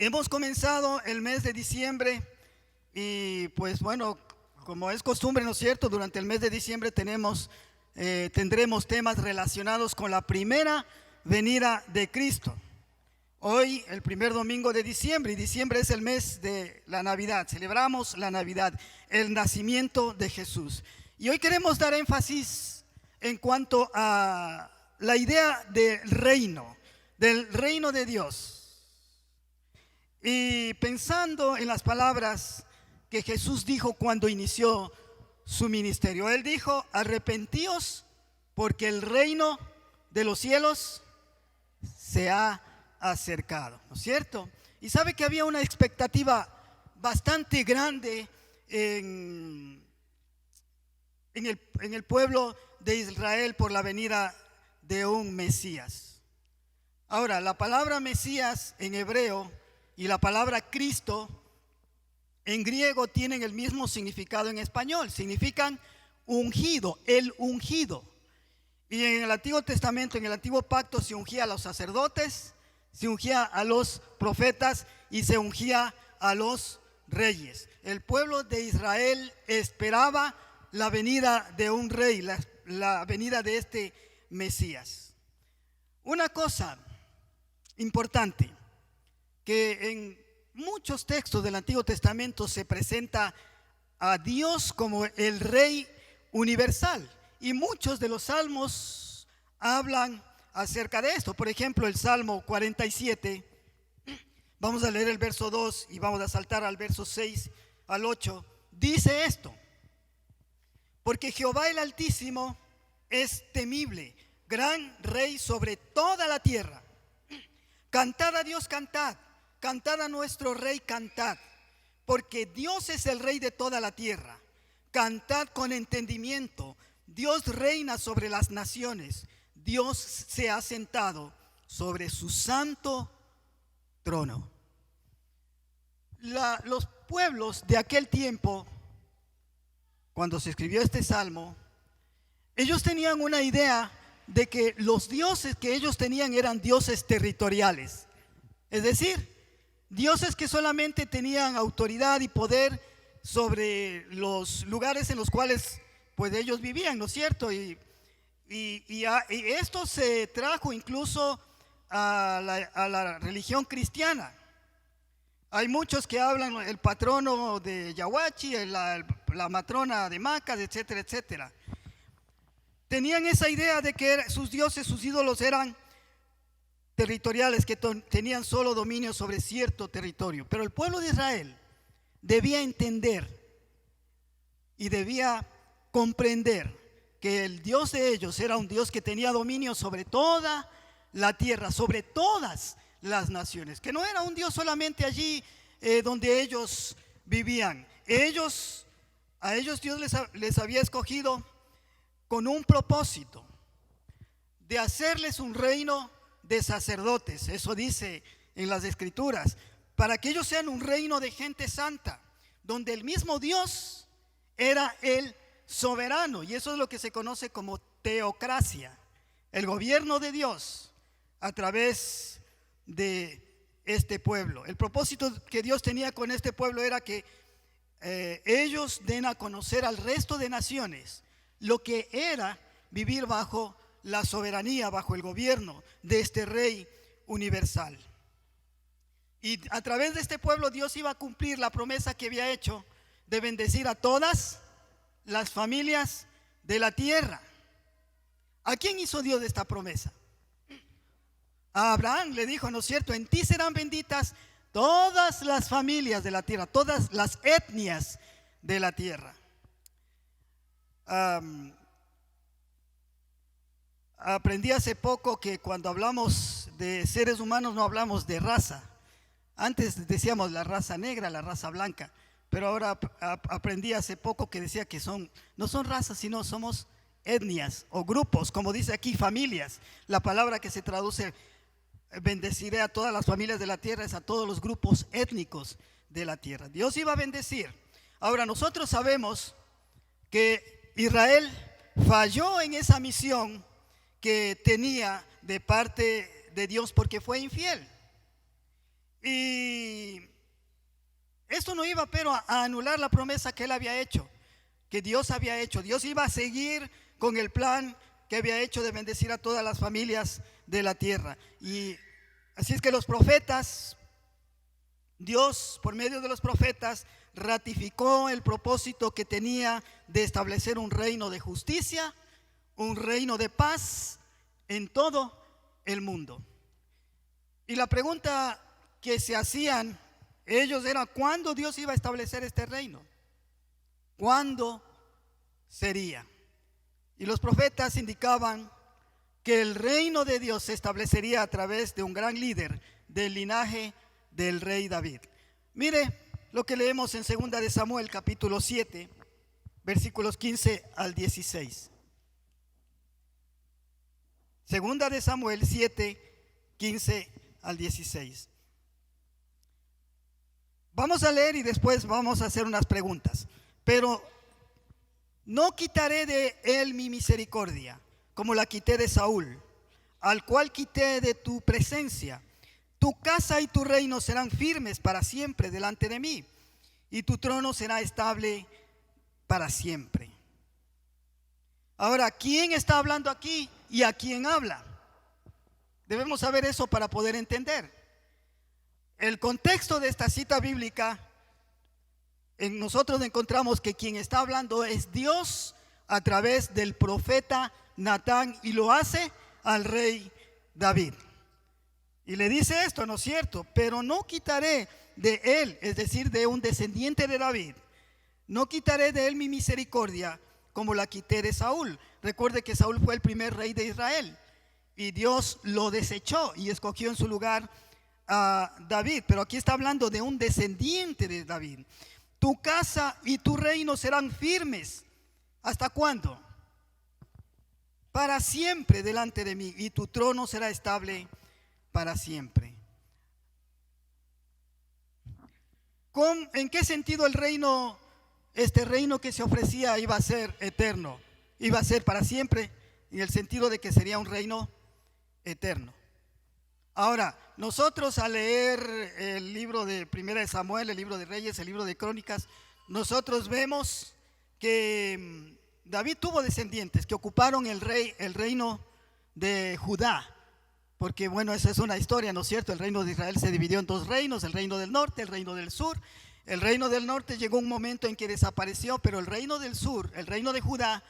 Hemos comenzado el mes de diciembre y pues bueno, como es costumbre, ¿no es cierto? Durante el mes de diciembre tendremos temas relacionados con la primera venida de Cristo. Hoy, el primer domingo de diciembre, y diciembre es el mes de la Navidad. Celebramos la Navidad, el nacimiento de Jesús. Y hoy queremos dar énfasis en cuanto a la idea del reino de Dios. Y pensando en las palabras que Jesús dijo cuando inició su ministerio. Él dijo: arrepentíos porque el reino de los cielos se ha acercado, ¿no es cierto? Y sabe que había una expectativa bastante grande en el pueblo de Israel por la venida de un Mesías. Ahora, la palabra Mesías en hebreo y la palabra Cristo en griego tienen el mismo significado en español. Significan ungido, el ungido. Y en el Antiguo Testamento, en el Antiguo Pacto, se ungía a los sacerdotes, se ungía a los profetas y se ungía a los reyes. El pueblo de Israel esperaba la venida de un rey, la venida de este Mesías. Una cosa importante, que en muchos textos del Antiguo Testamento se presenta a Dios como el Rey universal, y muchos de los salmos hablan acerca de esto. Por ejemplo, el Salmo 47, vamos a leer el verso 2 y vamos a saltar al verso 6 al 8, dice esto: porque Jehová el Altísimo es temible, gran Rey sobre toda la tierra. Cantad a Dios, cantad. Cantad a nuestro Rey, cantad, porque Dios es el Rey de toda la tierra. Cantad con entendimiento. Dios reina sobre las naciones. Dios se ha sentado sobre su santo trono. Los pueblos de aquel tiempo, cuando se escribió este salmo, ellos tenían una idea de que los dioses que ellos tenían eran dioses territoriales. Es decir, dioses que solamente tenían autoridad y poder sobre los lugares en los cuales pues ellos vivían, ¿no es cierto? Y esto se trajo incluso a la religión cristiana. Hay muchos que hablan el patrono de Yahuachi, la matrona de Macas, etcétera, etcétera. Tenían esa idea de que sus dioses, sus ídolos eran territoriales, que tenían solo dominio sobre cierto territorio. Pero el pueblo de Israel debía entender y debía comprender que el Dios de ellos era un Dios que tenía dominio sobre toda la tierra, sobre todas las naciones, que no era un Dios solamente allí donde ellos vivían. A ellos Dios les había escogido con un propósito de hacerles un reino de sacerdotes. Eso dice en las Escrituras, para que ellos sean un reino de gente santa, donde el mismo Dios era el soberano. Y eso es lo que se conoce como teocracia, el gobierno de Dios a través de este pueblo. El propósito que Dios tenía con este pueblo era que ellos den a conocer al resto de naciones lo que era vivir bajo la soberanía, bajo el gobierno de este Rey universal. Y a través de este pueblo Dios iba a cumplir la promesa que había hecho de bendecir a todas las familias de la tierra. ¿A quién hizo Dios esta promesa? A Abraham le dijo, ¿no es cierto? En ti serán benditas todas las familias de la tierra, todas las etnias de la tierra. Aprendí hace poco que cuando hablamos de seres humanos no hablamos de raza. Antes decíamos la raza negra, la raza blanca, pero ahora aprendí hace poco que decía que no son razas, sino somos etnias o grupos, como dice aquí, familias. La palabra que se traduce bendeciré a todas las familias de la tierra es a todos los grupos étnicos de la tierra. Dios iba a bendecir. Ahora, nosotros sabemos que Israel falló en esa misión que tenía de parte de Dios porque fue infiel. Y esto no iba, pero a anular la promesa que él había hecho, que Dios había hecho. Dios iba a seguir con el plan que había hecho de bendecir a todas las familias de la tierra. Y así es que los profetas, Dios por medio de los profetas ratificó el propósito que tenía de establecer un reino de justicia, un reino de paz en todo el mundo. Y la pregunta que se hacían ellos era: ¿cuándo Dios iba a establecer este reino? ¿Cuándo sería? Y los profetas indicaban que el reino de Dios se establecería a través de un gran líder del linaje del rey David. Mire lo que leemos en 2 de Samuel capítulo 7, versículos 15 al 16. 2 de Samuel 7, 15 al 16. Vamos a leer y después vamos a hacer unas preguntas. Pero no quitaré de él mi misericordia, como la quité de Saúl, al cual quité de tu presencia. Tu casa y tu reino serán firmes para siempre delante de mí, y tu trono será estable para siempre. Ahora, ¿quién está hablando aquí y a quién habla? Debemos saber eso para poder entender. El contexto de esta cita bíblica, nosotros encontramos que quien está hablando es Dios a través del profeta Natán, y lo hace al rey David. Y le dice esto, ¿no es cierto? Pero no quitaré de él, es decir, de un descendiente de David, no quitaré de él mi misericordia como la quité de Saúl. Recuerde que Saúl fue el primer rey de Israel y Dios lo desechó y escogió en su lugar a David. Pero aquí está hablando de un descendiente de David. Tu casa y tu reino serán firmes. ¿Hasta cuándo? Para siempre delante de mí, y tu trono será estable para siempre. ¿En qué sentido el reino, este reino que se ofrecía, iba a ser eterno? Iba a ser para siempre, en el sentido de que sería un reino eterno. Ahora, nosotros al leer el libro de Primera de Samuel, el libro de Reyes, el libro de Crónicas, nosotros vemos que David tuvo descendientes que ocuparon el reino de Judá. Porque bueno, esa es una historia, ¿no es cierto? El reino de Israel se dividió en dos reinos: el reino del norte, el reino del sur. El reino del norte llegó un momento en que desapareció, pero el reino del sur, el reino de Judá,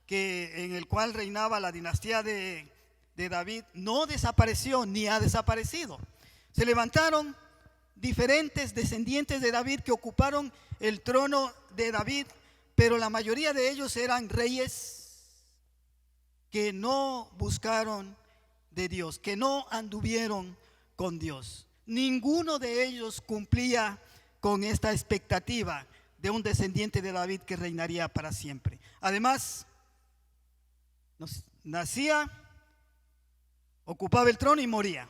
en el cual reinaba la dinastía de David, no desapareció ni ha desaparecido. Se levantaron diferentes descendientes de David que ocuparon el trono de David, pero la mayoría de ellos eran reyes que no buscaron de Dios, que no anduvieron con Dios. Ninguno de ellos cumplía con esta expectativa de un descendiente de David que reinaría para siempre. Además, nacía, ocupaba el trono y moría.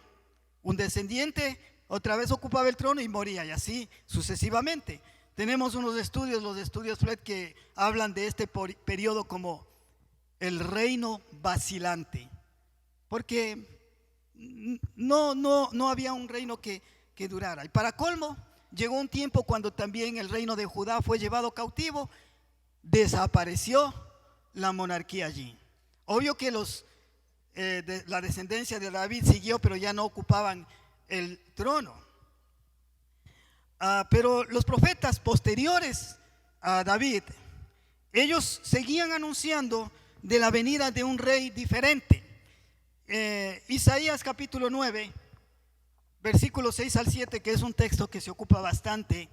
Un descendiente otra vez ocupaba el trono y moría, y así sucesivamente. Tenemos los estudios Fred, que hablan de este periodo como el reino vacilante, porque no había un reino que durara. Y para colmo, llegó un tiempo cuando también el reino de Judá fue llevado cautivo, desapareció la monarquía allí. Obvio que la descendencia de David siguió, pero ya no ocupaban el trono. Pero los profetas posteriores a David, ellos seguían anunciando de la venida de un rey diferente. Isaías capítulo 9, versículos 6 al 7, que es un texto que se ocupa bastante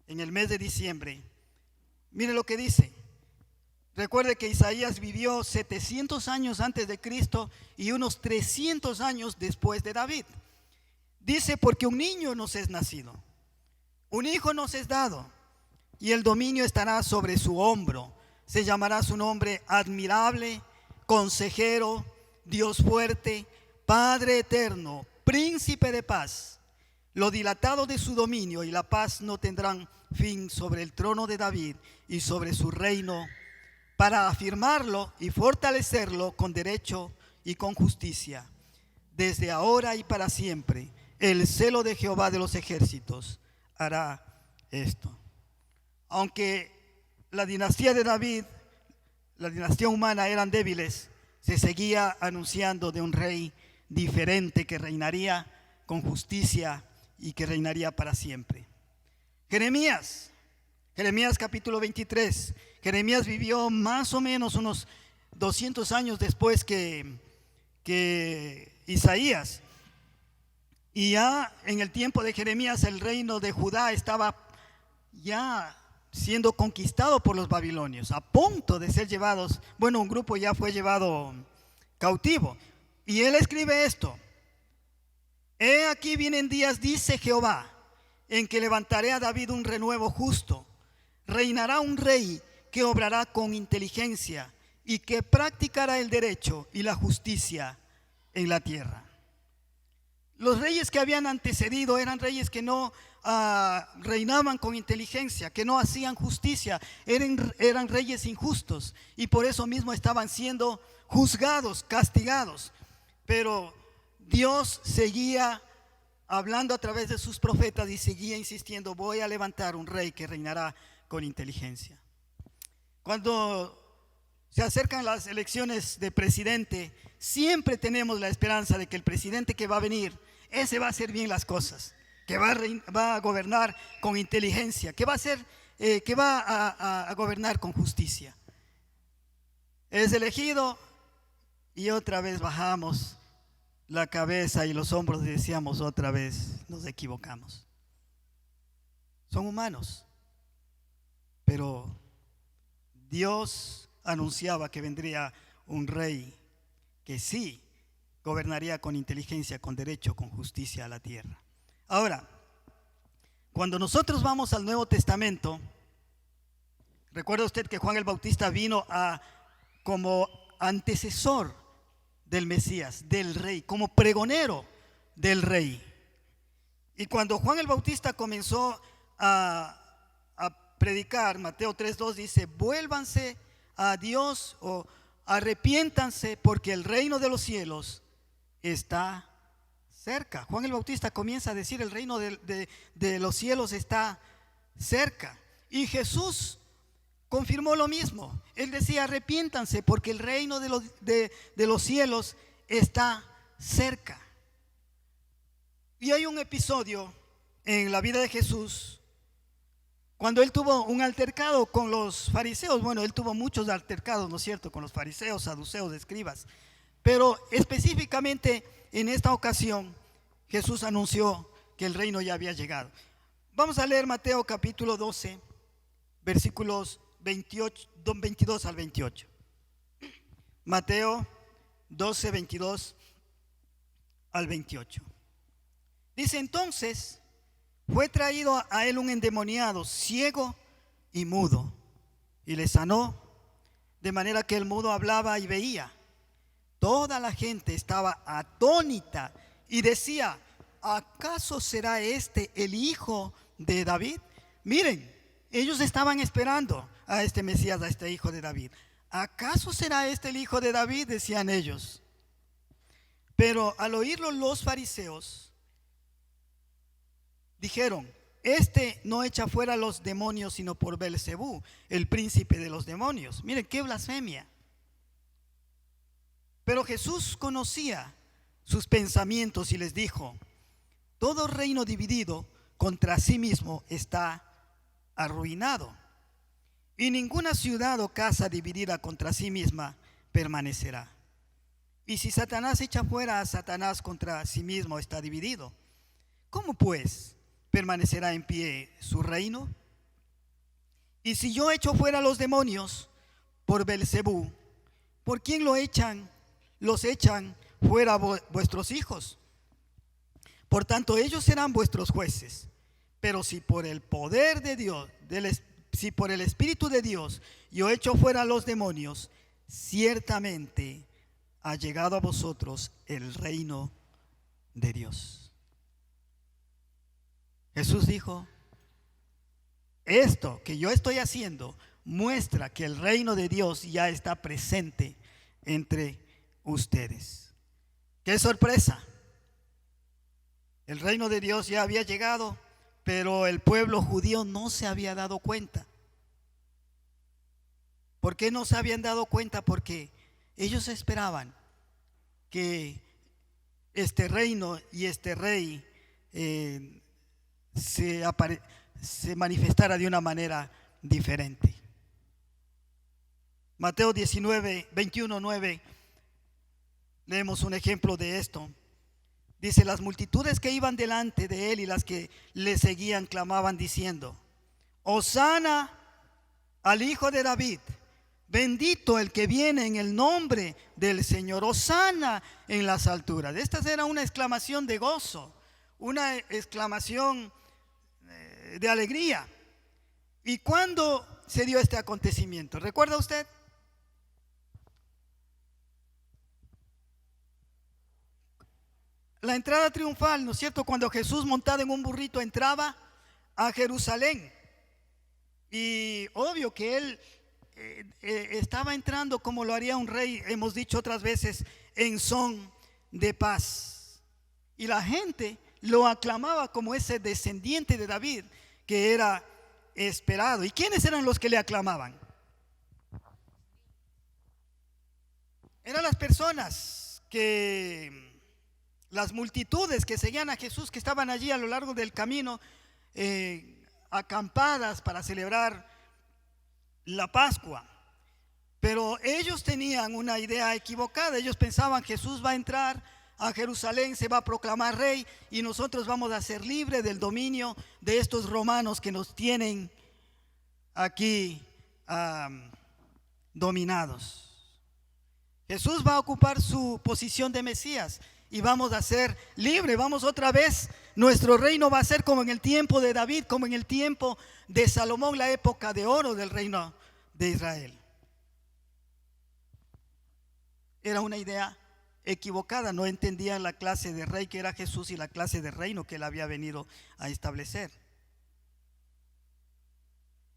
en el mes de diciembre. Mire lo que dice. Recuerde que Isaías vivió 700 años antes de Cristo y unos 300 años después de David. Dice: porque un niño nos es nacido, un hijo nos es dado, y el dominio estará sobre su hombro. Se llamará su nombre Admirable, Consejero, Dios fuerte, Padre eterno, Príncipe de paz. Lo dilatado de su dominio y la paz no tendrán fin sobre el trono de David y sobre su reino, para afirmarlo y fortalecerlo con derecho y con justicia, desde ahora y para siempre. el celo de Jehová de los ejércitos hará esto. Aunque la dinastía de David, la dinastía humana eran débiles, se seguía anunciando de un rey diferente que reinaría con justicia y que reinaría para siempre. Jeremías capítulo 23. Jeremías vivió más o menos unos 200 años después que Isaías. Y ya en el tiempo de Jeremías el reino de Judá estaba ya siendo conquistado por los babilonios, a punto de ser llevados. Bueno, un grupo ya fue llevado cautivo. Y él escribe esto: he aquí vienen días, dice Jehová, en que levantaré a David un renuevo justo. Reinará un rey que obrará con inteligencia y que practicará el derecho y la justicia en la tierra. Los reyes que habían antecedido eran reyes que no reinaban con inteligencia, que no hacían justicia, eran reyes injustos y por eso mismo estaban siendo juzgados, castigados. Pero Dios seguía hablando a través de sus profetas y seguía insistiendo: voy a levantar un rey que reinará con inteligencia. Cuando se acercan las elecciones de presidente, siempre tenemos la esperanza de que el presidente que va a venir, ese va a hacer bien las cosas, que va a gobernar con inteligencia, que va a gobernar con justicia. Es elegido y otra vez bajamos la cabeza y los hombros y decíamos: otra vez nos equivocamos. Son humanos, pero Dios anunciaba que vendría un rey que sí gobernaría con inteligencia, con derecho, con justicia a la tierra. Ahora, cuando nosotros vamos al Nuevo Testamento, recuerda usted que Juan el Bautista vino como antecesor del Mesías, del rey, como pregonero del rey. Y cuando Juan el Bautista comenzó a predicar, Mateo 3:2 dice: vuélvanse a Dios o arrepiéntanse porque el reino de los cielos está cerca. Juan el Bautista comienza a decir: el reino de los cielos está cerca. Y Jesús confirmó lo mismo. Él decía: arrepiéntanse porque el reino de los cielos está cerca. Y hay un episodio en la vida de Jesús cuando él tuvo un altercado con los fariseos. Bueno, él tuvo muchos altercados, ¿no es cierto?, con los fariseos, saduceos, escribas. Pero específicamente en esta ocasión Jesús anunció que el reino ya había llegado. Vamos a leer Mateo capítulo 12, versículos 22 al 28. Mateo 12, 22 al 28. Dice: entonces fue traído a él un endemoniado, ciego y mudo, y le sanó, de manera que el mudo hablaba y veía. Toda la gente estaba atónita y decía: ¿acaso será este el hijo de David? Miren, ellos estaban esperando a este Mesías, a este hijo de David. ¿Acaso será este el hijo de David?, decían ellos. Pero al oírlo los fariseos dijeron: este no echa fuera los demonios sino por Belcebú, el príncipe de los demonios. Miren qué blasfemia. Pero Jesús conocía sus pensamientos y les dijo: todo reino dividido contra sí mismo está arruinado, y ninguna ciudad o casa dividida contra sí misma permanecerá. Y si Satanás echa fuera a Satanás, contra sí mismo está dividido. ¿Cómo pues permanecerá en pie su reino? Y si yo echo fuera los demonios por Belcebú, ¿por quién los echan fuera vuestros hijos? Por tanto, ellos serán vuestros jueces. Pero si por el poder de Dios, si por el Espíritu de Dios yo echo fuera los demonios, ciertamente ha llegado a vosotros el reino de Dios. Jesús dijo: esto que yo estoy haciendo muestra que el reino de Dios ya está presente entre ustedes. ¡Qué sorpresa! El reino de Dios ya había llegado, pero el pueblo judío no se había dado cuenta. ¿Por qué no se habían dado cuenta? Porque ellos esperaban que este reino y este rey se manifestara de una manera diferente. Mateo 19, 21, 9, leemos un ejemplo de esto. Dice: las multitudes que iban delante de él y las que le seguían clamaban diciendo: Hosana al Hijo de David, bendito el que viene en el nombre del Señor, hosana en las alturas. Esta era una exclamación de gozo, una exclamación de alegría. ¿Y cuándo se dio este acontecimiento? ¿Recuerda usted? La entrada triunfal, ¿no es cierto? Cuando Jesús, montado en un burrito, entraba a Jerusalén. Y obvio que él estaba entrando como lo haría un rey, hemos dicho otras veces, en son de paz. Y la gente lo aclamaba como ese descendiente de David que era esperado. ¿Y quiénes eran los que le aclamaban? Eran las personas las multitudes que seguían a Jesús, que estaban allí a lo largo del camino, acampadas para celebrar la Pascua. Pero ellos tenían una idea equivocada. Ellos pensaban: Jesús va a entrar a Jerusalén, se va a proclamar rey y nosotros vamos a ser libres del dominio de estos romanos que nos tienen aquí dominados. Jesús va a ocupar su posición de Mesías y vamos a ser libres. Vamos otra vez, nuestro reino va a ser como en el tiempo de David, como en el tiempo de Salomón, la época de oro del reino de Israel. Era una idea equivocada. No entendían la clase de rey que era Jesús y la clase de reino que él había venido a establecer.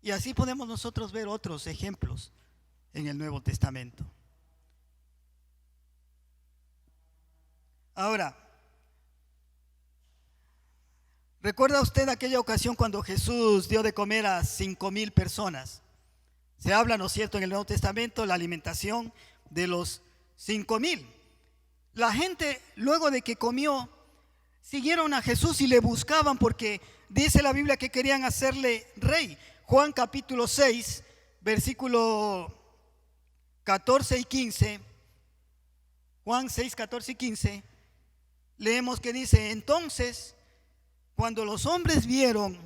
Y así podemos nosotros ver otros ejemplos en el Nuevo Testamento. Ahora, ¿recuerda usted aquella ocasión cuando Jesús dio de comer a 5,000 personas? Se habla, ¿no es cierto?, en el Nuevo Testamento, la alimentación de los 5,000. La gente, luego de que comió, siguieron a Jesús y le buscaban porque dice la Biblia que querían hacerle rey. Juan capítulo 6, versículo 14 y 15. Juan 6, 14 y 15. Leemos que dice: entonces, cuando los hombres vieron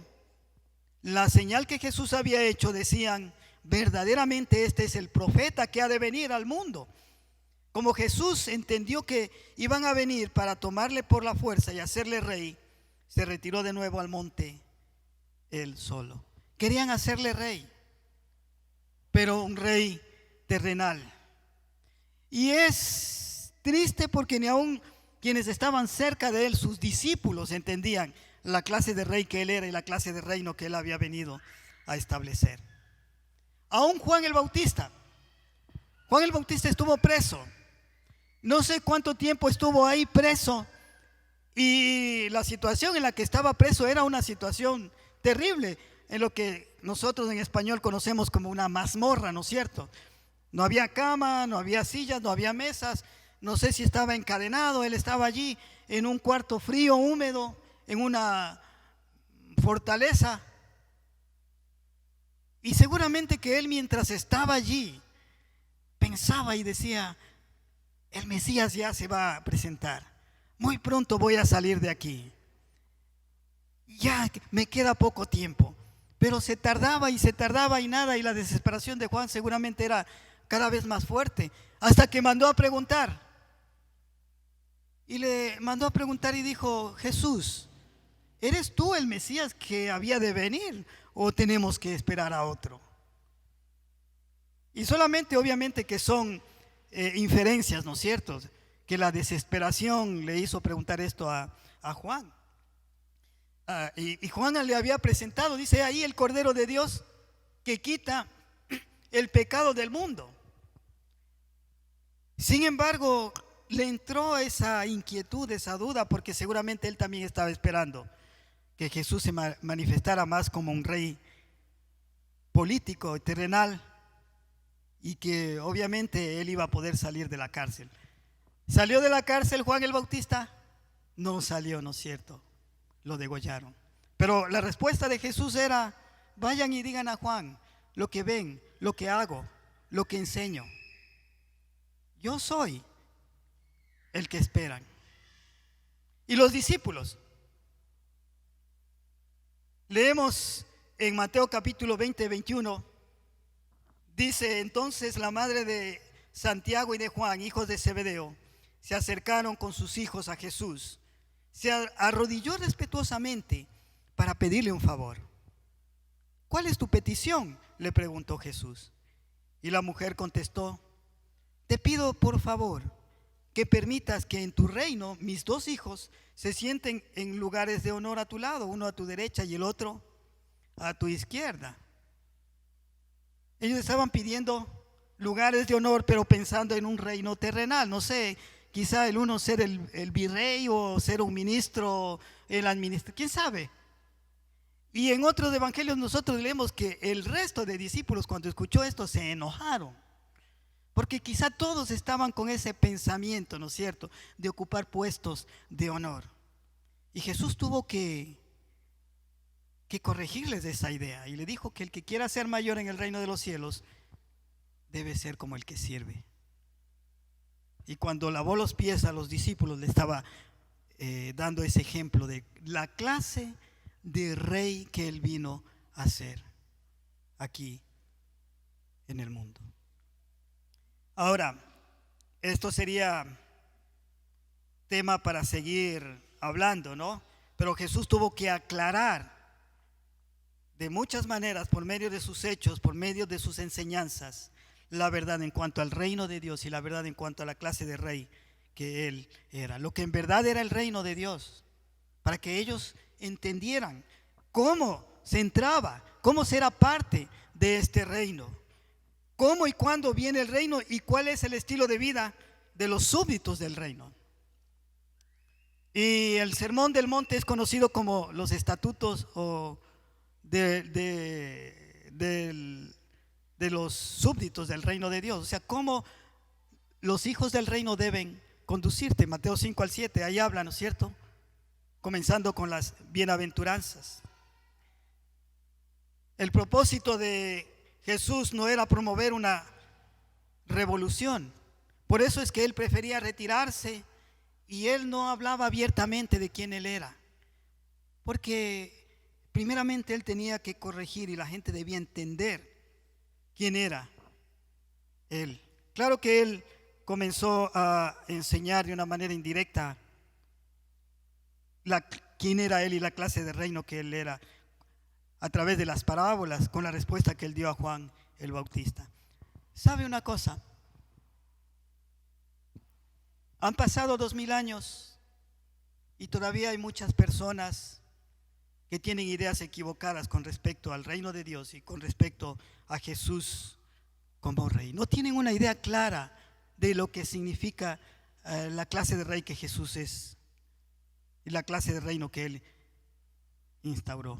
la señal que Jesús había hecho, decían: verdaderamente este es el profeta que ha de venir al mundo. Como Jesús entendió que iban a venir para tomarle por la fuerza y hacerle rey, se retiró de nuevo al monte él solo. Querían hacerle rey, pero un rey terrenal. Y es triste porque ni aun quienes estaban cerca de él, sus discípulos, entendían la clase de rey que él era y la clase de reino que él había venido a establecer. Aún Juan el Bautista estuvo preso. No sé cuánto tiempo estuvo ahí preso, y la situación en la que estaba preso era una situación terrible, en lo que nosotros en español conocemos como una mazmorra, ¿no es cierto? No había cama, no había sillas, no había mesas. No sé si estaba encadenado. Él estaba allí en un cuarto frío, húmedo, en una fortaleza. Y seguramente que él, mientras estaba allí, pensaba y decía: el Mesías ya se va a presentar, muy pronto voy a salir de aquí, ya me queda poco tiempo. Pero se tardaba y nada, y la desesperación de Juan seguramente era cada vez más fuerte, hasta que mandó a preguntar. Y le mandó a preguntar y dijo: Jesús, ¿eres tú el Mesías que había de venir o tenemos que esperar a otro? Y solamente, obviamente, que son inferencias, ¿no es cierto?, que la desesperación le hizo preguntar esto a Juan. Y Juan le había presentado, dice ahí, el Cordero de Dios que quita el pecado del mundo. Sin embargo, le entró esa inquietud, esa duda, porque seguramente él también estaba esperando que Jesús se manifestara más como un rey político, terrenal, y que obviamente él iba a poder salir de la cárcel. ¿Salió de la cárcel Juan el Bautista? No salió, ¿no es cierto? Lo degollaron. Pero la respuesta de Jesús era: vayan y digan a Juan lo que ven, lo que hago, lo que enseño. Yo soy el que esperan. Y los discípulos, leemos en Mateo capítulo 20, 21, dice: entonces la madre de Santiago y de Juan, hijos de Zebedeo, se acercaron con sus hijos a Jesús. Se arrodilló respetuosamente para pedirle un favor. ¿Cuál es tu petición?, le preguntó Jesús. Y la mujer contestó: te pido por favor que permitas que en tu reino mis dos hijos se sienten en lugares de honor a tu lado, uno a tu derecha y el otro a tu izquierda. Ellos estaban pidiendo lugares de honor, pero pensando en un reino terrenal. No sé, quizá el uno ser el virrey o ser un ministro, el administrador, quién sabe. Y en otros evangelios nosotros leemos que el resto de discípulos, cuando escuchó esto, se enojaron, porque quizá todos estaban con ese pensamiento, ¿no es cierto?, de ocupar puestos de honor. Y Jesús tuvo que corregirles de esa idea, y le dijo que el que quiera ser mayor en el reino de los cielos debe ser como el que sirve. Y cuando lavó los pies a los discípulos, le estaba dando ese ejemplo de la clase de rey que él vino a ser aquí en el mundo. Ahora, esto sería tema para seguir hablando, ¿no? Pero Jesús tuvo que aclarar de muchas maneras, por medio de sus hechos, por medio de sus enseñanzas, la verdad en cuanto al reino de Dios y la verdad en cuanto a la clase de rey que él era, lo que en verdad era el reino de Dios, para que ellos entendieran cómo se entraba, cómo será parte de este reino, cómo y cuándo viene el reino y cuál es el estilo de vida de los súbditos del reino. Y el Sermón del Monte es conocido como los estatutos o de los súbditos del reino de Dios. O sea, cómo los hijos del reino deben conducirte. Mateo 5 al 7, ahí habla, ¿no es cierto?, comenzando con las bienaventuranzas. El propósito de Jesús no era promover una revolución. Por eso es que él prefería retirarse y él no hablaba abiertamente de quién él era, porque primeramente él tenía que corregir y la gente debía entender quién era él. Claro que él comenzó a enseñar de una manera indirecta quién era él y la clase de reino que él era, a través de las parábolas, con la respuesta que él dio a Juan el Bautista. ¿Sabe una cosa? Han pasado 2000 años y todavía hay muchas personas que tienen ideas equivocadas con respecto al reino de Dios y con respecto a Jesús como rey. No tienen una idea clara de lo que significa la clase de rey que Jesús es y la clase de reino que él instauró.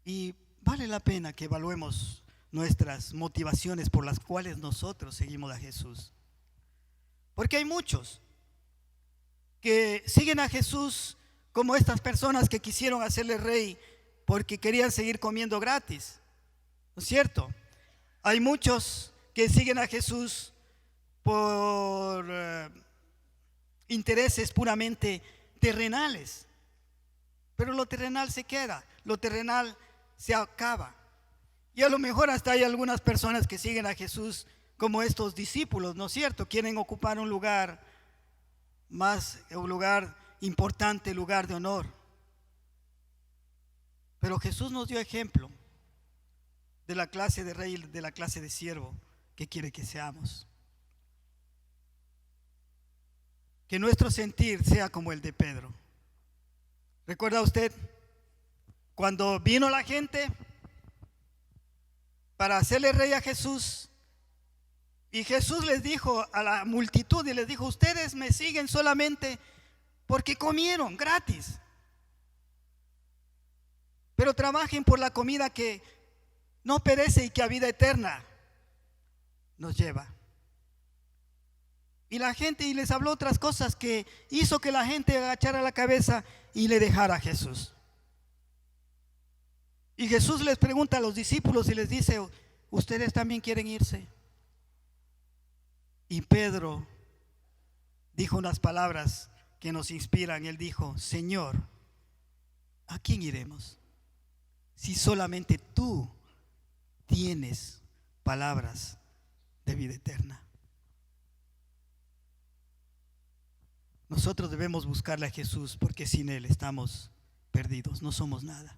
Y vale la pena que evaluemos nuestras motivaciones por las cuales nosotros seguimos a Jesús. Porque hay muchos que siguen a Jesús como estas personas que quisieron hacerle rey porque querían seguir comiendo gratis, ¿no es cierto? Hay muchos que siguen a Jesús por intereses puramente terrenales, pero lo terrenal se queda, lo terrenal se acaba. Y a lo mejor hasta hay algunas personas que siguen a Jesús como estos discípulos, ¿no es cierto? Quieren ocupar un lugar importante, lugar de honor. Pero Jesús nos dio ejemplo de la clase de rey, de la clase de siervo que quiere que seamos. Que nuestro sentir sea como el de Pedro. ¿Recuerda usted cuando vino la gente para hacerle rey a Jesús Y Jesús les dijo a la multitud y les dijo: ustedes me siguen solamente porque comieron gratis, pero trabajen por la comida que no perece y que a vida eterna nos lleva. Y la gente, y les habló otras cosas que hizo que la gente agachara la cabeza y le dejara a Jesús. Y Jesús les pregunta a los discípulos y les dice: ¿ustedes también quieren irse? Y Pedro dijo unas palabras que nos inspiran. Él dijo: Señor, ¿a quién iremos? Si solamente tú tienes palabras de vida eterna. Nosotros debemos buscarle a Jesús, porque sin Él estamos perdidos, no somos nada.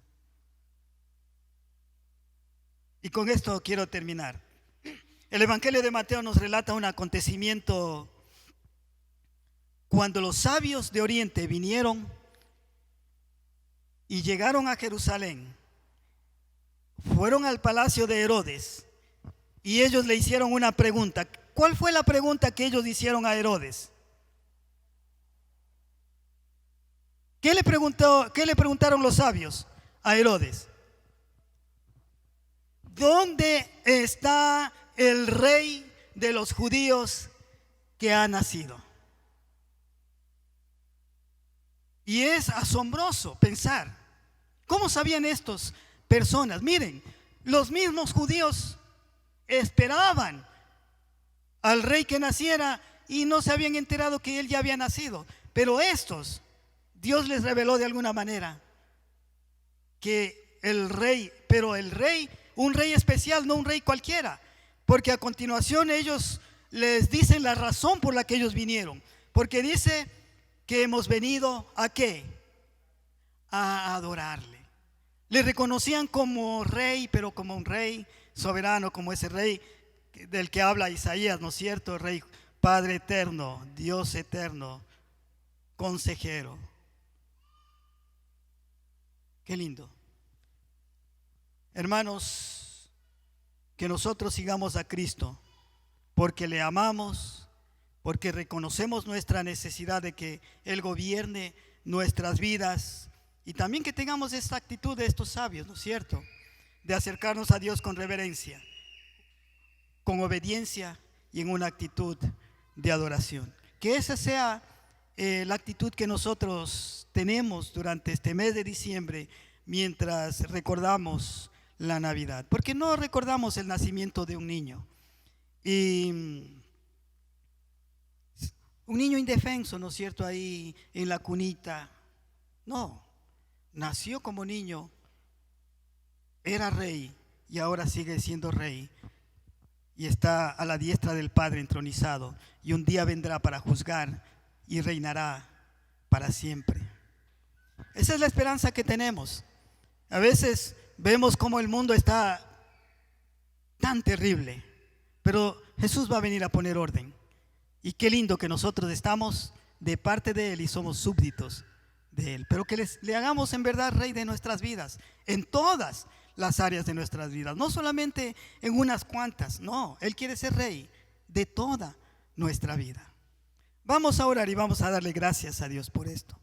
Y con esto quiero terminar. El Evangelio de Mateo nos relata un acontecimiento cuando los sabios de Oriente vinieron y llegaron a Jerusalén. Fueron al palacio de Herodes y ellos le hicieron una pregunta. ¿Cuál fue la pregunta que ellos hicieron a Herodes? ¿Qué le preguntaron los sabios a Herodes? ¿Dónde está el rey de los judíos que ha nacido? Y es asombroso pensar cómo sabían estas personas. Miren, los mismos judíos esperaban al rey que naciera y no se habían enterado que él ya había nacido. Pero estos, Dios les reveló de alguna manera que el rey, pero el rey, un rey especial, no un rey cualquiera, porque a continuación ellos les dicen la razón por la que ellos vinieron, porque dice que hemos venido ¿a qué? A adorarle. Le reconocían como rey, pero como un rey soberano, como ese rey del que habla Isaías, ¿no es cierto? Rey, Padre eterno, Dios eterno, consejero. Qué lindo. Hermanos, que nosotros sigamos a Cristo porque le amamos, porque reconocemos nuestra necesidad de que Él gobierne nuestras vidas, y también que tengamos esta actitud de estos sabios, ¿no es cierto? De acercarnos a Dios con reverencia, con obediencia y en una actitud de adoración. Que esa sea la actitud que nosotros tenemos durante este mes de diciembre mientras recordamos la Navidad, porque no recordamos el nacimiento de un niño, y un niño indefenso, ¿no es cierto?, ahí en la cunita. No, nació como niño, era rey y ahora sigue siendo rey y está a la diestra del Padre entronizado, y un día vendrá para juzgar y reinará para siempre. Esa es la esperanza que tenemos. A veces vemos cómo el mundo está tan terrible, pero Jesús va a venir a poner orden. Y qué lindo que nosotros estamos de parte de Él y somos súbditos de Él, pero que le hagamos en verdad rey de nuestras vidas, en todas las áreas de nuestras vidas, no solamente en unas cuantas. No, Él quiere ser rey de toda nuestra vida. Vamos a orar y vamos a darle gracias a Dios por esto.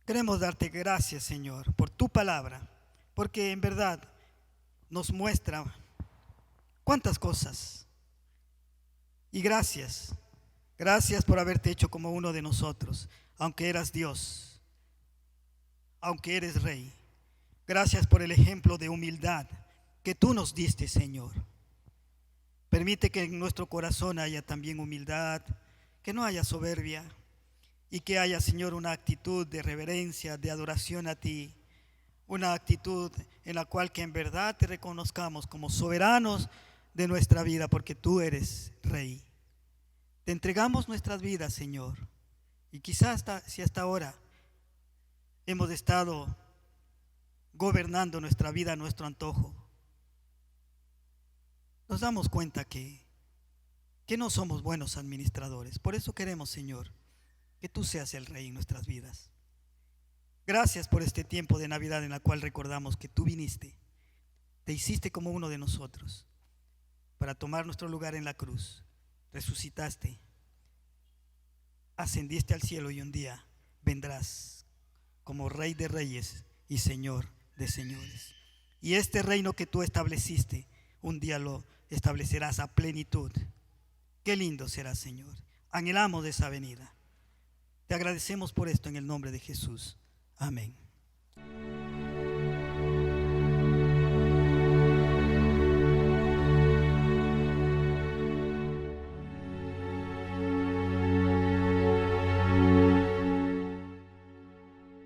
Queremos darte gracias, Señor, por tu palabra, porque en verdad nos muestra cuántas cosas. Y gracias por haberte hecho como uno de nosotros, aunque eras Dios, aunque eres Rey. Gracias por el ejemplo de humildad que tú nos diste, Señor. Permite que en nuestro corazón haya también humildad, que no haya soberbia, y que haya, Señor, una actitud de reverencia, de adoración a ti, una actitud en la cual que en verdad te reconozcamos como soberanos de nuestra vida, porque tú eres Rey. Te entregamos nuestras vidas, Señor, y quizás si hasta ahora hemos estado gobernando nuestra vida a nuestro antojo, nos damos cuenta que no somos buenos administradores. Por eso queremos, Señor, que tú seas el Rey en nuestras vidas. Gracias por este tiempo de Navidad en la cual recordamos que tú viniste, te hiciste como uno de nosotros, para tomar nuestro lugar en la cruz. Resucitaste, ascendiste al cielo y un día vendrás como Rey de Reyes y Señor de señores. Y este reino que tú estableciste, un día lo establecerás a plenitud. Qué lindo será, Señor. Anhelamos de esa venida. Te agradecemos por esto en el nombre de Jesús. Amén.